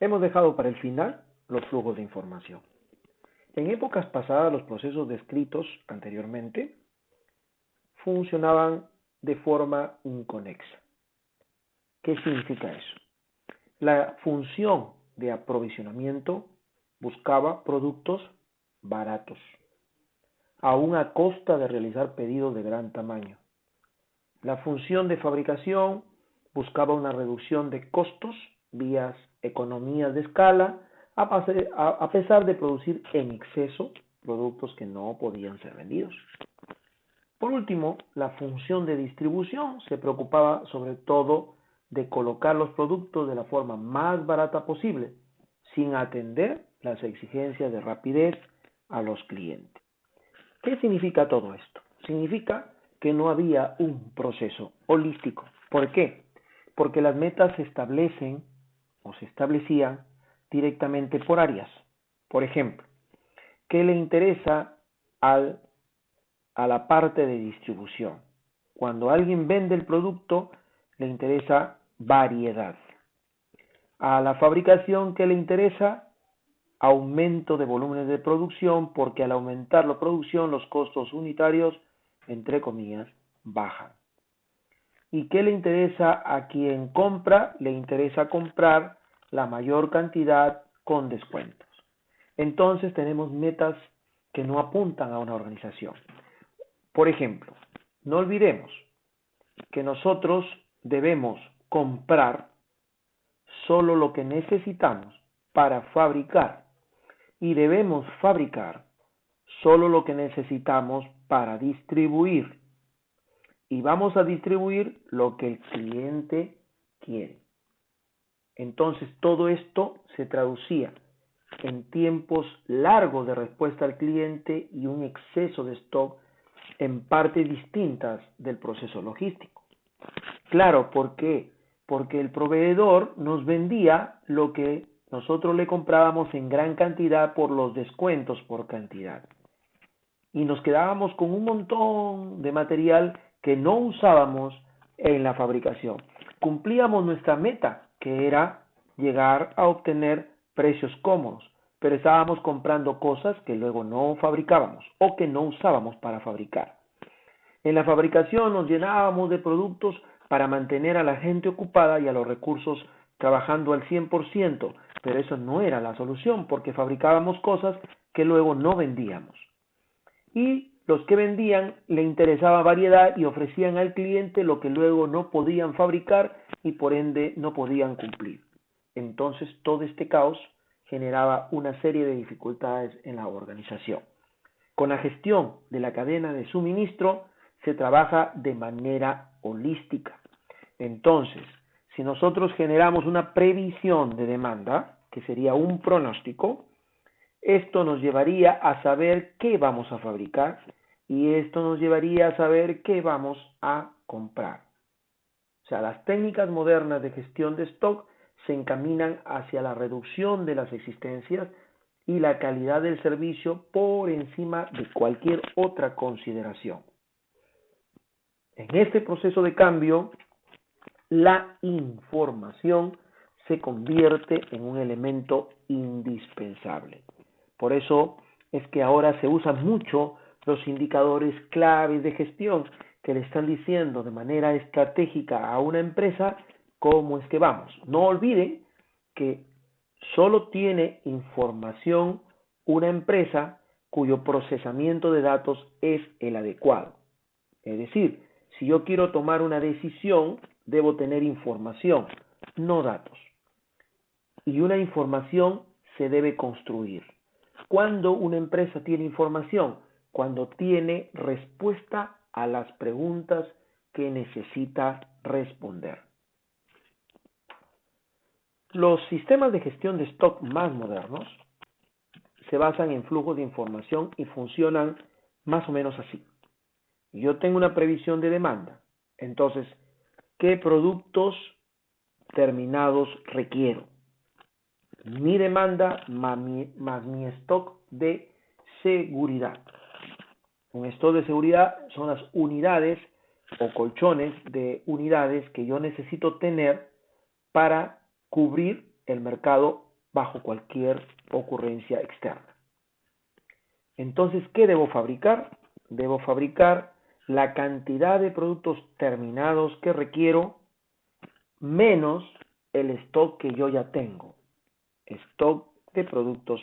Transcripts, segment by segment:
Hemos dejado para el final los flujos de información. En épocas pasadas, los procesos descritos anteriormente funcionaban de forma inconexa. ¿Qué significa eso? La función de aprovisionamiento buscaba productos baratos, aún a costa de realizar pedidos de gran tamaño. La función de fabricación buscaba una reducción de costos vía economías de escala, a pesar de producir en exceso productos que no podían ser vendidos. Por último, la función de distribución se preocupaba sobre todo de colocar los productos de la forma más barata posible, sin atender las exigencias de rapidez a los clientes. ¿Qué significa todo esto? Significa que no había un proceso holístico. ¿Por qué? Porque las metas se establecen o se establecían directamente por áreas. Por ejemplo, ¿qué le interesa a la parte de distribución? Cuando alguien vende el producto, le interesa variedad. A la fabricación, ¿qué le interesa? Aumento de volúmenes de producción, porque al aumentar la producción, los costos unitarios, entre comillas, bajan. ¿Y qué le interesa a quien compra? Le interesa comprar la mayor cantidad con descuentos. Entonces tenemos metas que no apuntan a una organización. Por ejemplo, no olvidemos que nosotros debemos comprar solo lo que necesitamos para fabricar y debemos fabricar solo lo que necesitamos para distribuir. Y vamos a distribuir lo que el cliente quiere. Entonces todo esto se traducía en tiempos largos de respuesta al cliente y un exceso de stock en partes distintas del proceso logístico. Claro, ¿por qué? Porque el proveedor nos vendía lo que nosotros le comprábamos en gran cantidad por los descuentos por cantidad. Y nos quedábamos con un montón de material que no usábamos en la fabricación. Cumplíamos nuestra meta, que era llegar a obtener precios cómodos, pero estábamos comprando cosas que luego no fabricábamos o que no usábamos para fabricar. En la fabricación nos llenábamos de productos para mantener a la gente ocupada y a los recursos trabajando al 100%, pero eso no era la solución porque fabricábamos cosas que luego no vendíamos. Y los que vendían le interesaba variedad y ofrecían al cliente lo que luego no podían fabricar y por ende no podían cumplir. Entonces todo este caos generaba una serie de dificultades en la organización. Con la gestión de la cadena de suministro se trabaja de manera holística. Entonces, si nosotros generamos una previsión de demanda, que sería un pronóstico, esto nos llevaría a saber qué vamos a fabricar y esto nos llevaría a saber qué vamos a comprar. O sea, las técnicas modernas de gestión de stock se encaminan hacia la reducción de las existencias y la calidad del servicio por encima de cualquier otra consideración. En este proceso de cambio, la información se convierte en un elemento indispensable. Por eso es que ahora se usan mucho los indicadores claves de gestión que le están diciendo de manera estratégica a una empresa cómo es que vamos. No olviden que solo tiene información una empresa cuyo procesamiento de datos es el adecuado. Es decir, si yo quiero tomar una decisión, debo tener información, no datos. Y una información se debe construir. ¿Cuándo una empresa tiene información? Cuando tiene respuesta a las preguntas que necesita responder. Los sistemas de gestión de stock más modernos se basan en flujos de información y funcionan más o menos así. Yo tengo una previsión de demanda, entonces, ¿qué productos terminados requiero? Mi demanda más mi stock de seguridad. Un stock de seguridad son las unidades o colchones de unidades que yo necesito tener para cubrir el mercado bajo cualquier ocurrencia externa. Entonces, ¿qué debo fabricar? Debo fabricar la cantidad de productos terminados que requiero menos el stock que yo ya tengo. Stock de productos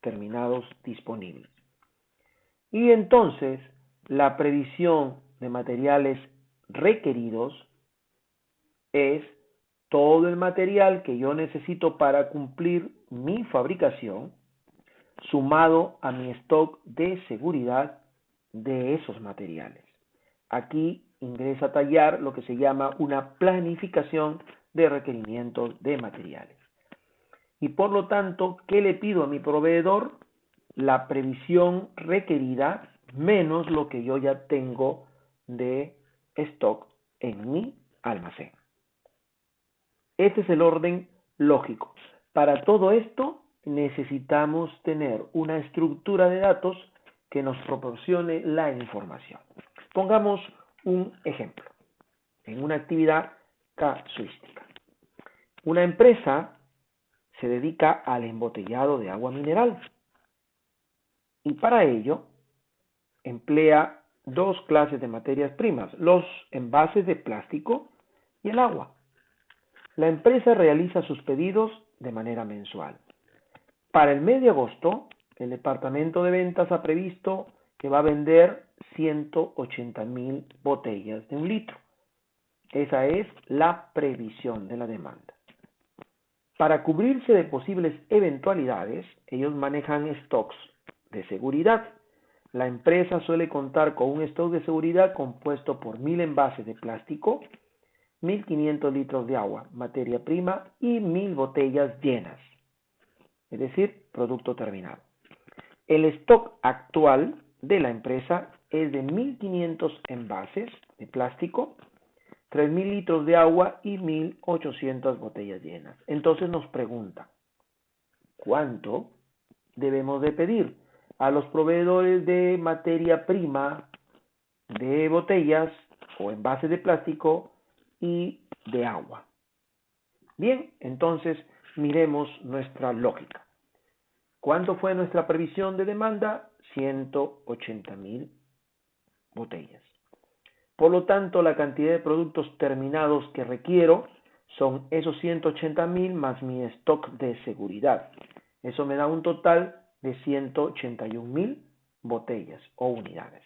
terminados disponibles. Y entonces, la previsión de materiales requeridos es todo el material que yo necesito para cumplir mi fabricación, sumado a mi stock de seguridad de esos materiales. Aquí ingresa a tallar lo que se llama una planificación de requerimientos de materiales. Y por lo tanto, ¿qué le pido a mi proveedor? La previsión requerida menos lo que yo ya tengo de stock en mi almacén. Este es el orden lógico. Para todo esto necesitamos tener una estructura de datos que nos proporcione la información. Pongamos un ejemplo en una actividad casuística. Una empresa se dedica al embotellado de agua mineral y para ello emplea dos clases de materias primas, los envases de plástico y el agua. La empresa realiza sus pedidos de manera mensual. Para el mes de agosto, el departamento de ventas ha previsto que va a vender 180,000 botellas de 1 litro. Esa es la previsión de la demanda. Para cubrirse de posibles eventualidades, ellos manejan stocks de seguridad. La empresa suele contar con un stock de seguridad compuesto por 1,000 envases de plástico, 1,500 litros de agua, materia prima y 1,000 botellas llenas, es decir, producto terminado. El stock actual de la empresa es de 1,500 envases de plástico, 3,000 litros de agua y 1,800 botellas llenas. Entonces nos pregunta, ¿cuánto debemos de pedir a los proveedores de materia prima, de botellas o envases de plástico y de agua? Bien, entonces miremos nuestra lógica. ¿Cuánto fue nuestra previsión de demanda? 180,000 botellas. Por lo tanto, la cantidad de productos terminados que requiero son esos 180,000 más mi stock de seguridad. Eso me da un total de 181,000 botellas o unidades.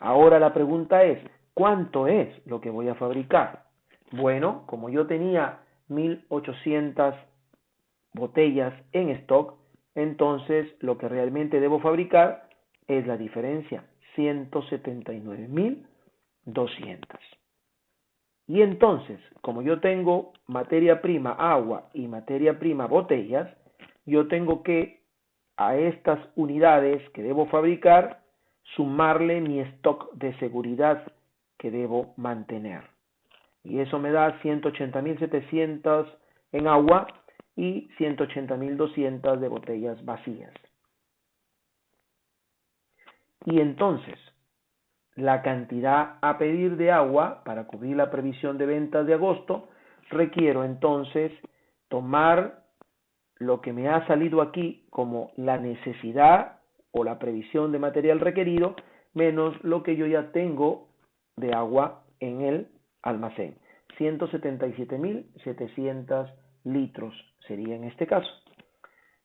Ahora la pregunta es, ¿cuánto es lo que voy a fabricar? Bueno, como yo tenía 1,800 botellas en stock, entonces lo que realmente debo fabricar es la diferencia, 179,200. Y entonces, como yo tengo materia prima agua y materia prima botellas, yo tengo que a estas unidades que debo fabricar sumarle mi stock de seguridad que debo mantener. Y eso me da 180,700 en agua y 180,200 de botellas vacías. Y entonces, la cantidad a pedir de agua para cubrir la previsión de ventas de agosto, requiero entonces tomar lo que me ha salido aquí como la necesidad o la previsión de material requerido, menos lo que yo ya tengo de agua en el almacén. 177,700 litros sería en este caso.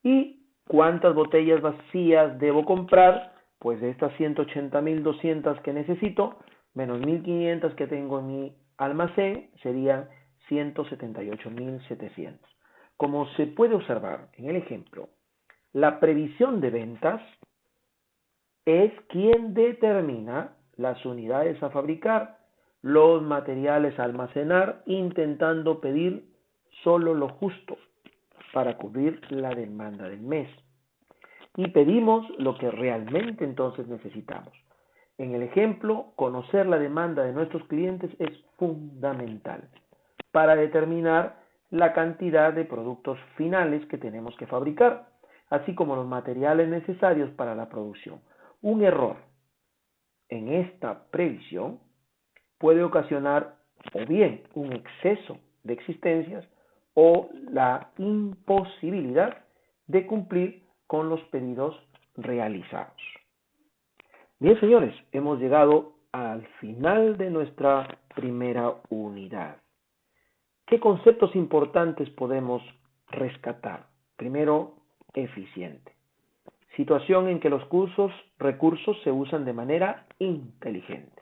¿Y cuántas botellas vacías debo comprar? Pues de estas 180,200 que necesito, menos 1,500 que tengo en mi almacén, serían 178,700. Como se puede observar en el ejemplo, la previsión de ventas es quien determina las unidades a fabricar, los materiales a almacenar, intentando pedir solo lo justo para cubrir la demanda del mes. Y pedimos lo que realmente entonces necesitamos. En el ejemplo, conocer la demanda de nuestros clientes es fundamental para determinar la cantidad de productos finales que tenemos que fabricar, así como los materiales necesarios para la producción. Un error en esta previsión puede ocasionar o bien un exceso de existencias o la imposibilidad de cumplir con los pedidos realizados. Bien, señores, hemos llegado al final de nuestra primera unidad. ¿Qué conceptos importantes podemos rescatar? Primero, eficiente. Situación en que los recursos se usan de manera inteligente.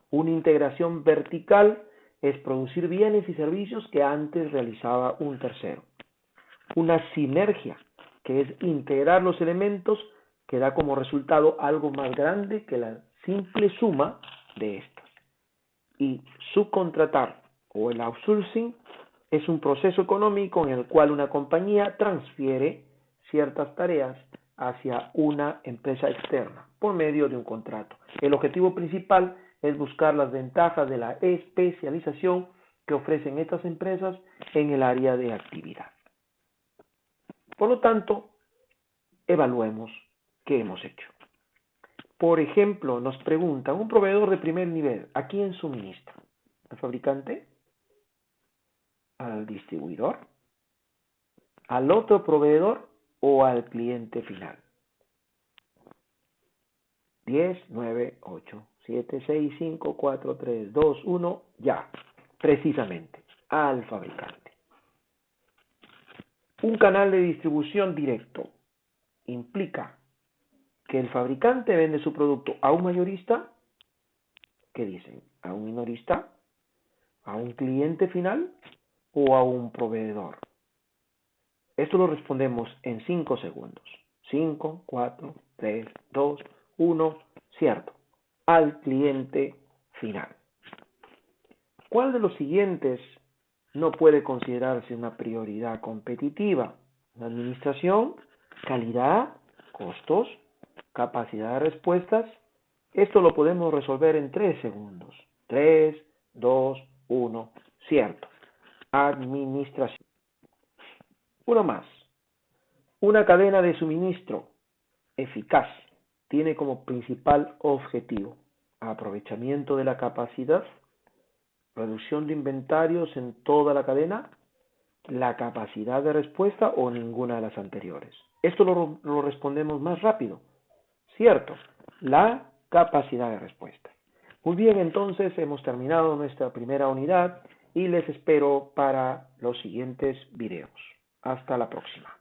Una integración vertical es producir bienes y servicios que antes realizaba un tercero. Una sinergia, que es integrar los elementos que da como resultado algo más grande que la simple suma de estas. Y subcontratar o el outsourcing es un proceso económico en el cual una compañía transfiere ciertas tareas hacia una empresa externa por medio de un contrato. El objetivo principal es buscar las ventajas de la especialización que ofrecen estas empresas en el área de actividad. Por lo tanto, evaluemos qué hemos hecho. Por ejemplo, nos preguntan, un proveedor de primer nivel, ¿a quién suministra? ¿Al fabricante? ¿Al distribuidor? ¿Al otro proveedor o al cliente final? 10, 9, 8, 7, 6, 5, 4, 3, 2, 1, ya. Precisamente, al fabricante. Un canal de distribución directo implica que el fabricante vende su producto a un mayorista, ¿qué dicen? ¿A un minorista? ¿A un cliente final o a un proveedor? Esto lo respondemos en 5 segundos. 5, 4, 3, 2, 1, cierto. Al cliente final. ¿Cuál de los siguientes no puede considerarse una prioridad competitiva? La administración, calidad, costos, capacidad de respuestas. Esto lo podemos resolver en 3 segundos. 3, 2, 1, cierto. Administración. Uno más. Una cadena de suministro eficaz tiene como principal objetivo aprovechamiento de la capacidad, reducción de inventarios en toda la cadena, la capacidad de respuesta o ninguna de las anteriores. Esto lo respondemos más rápido. Cierto, la capacidad de respuesta. Muy bien, entonces hemos terminado nuestra primera unidad y les espero para los siguientes videos. Hasta la próxima.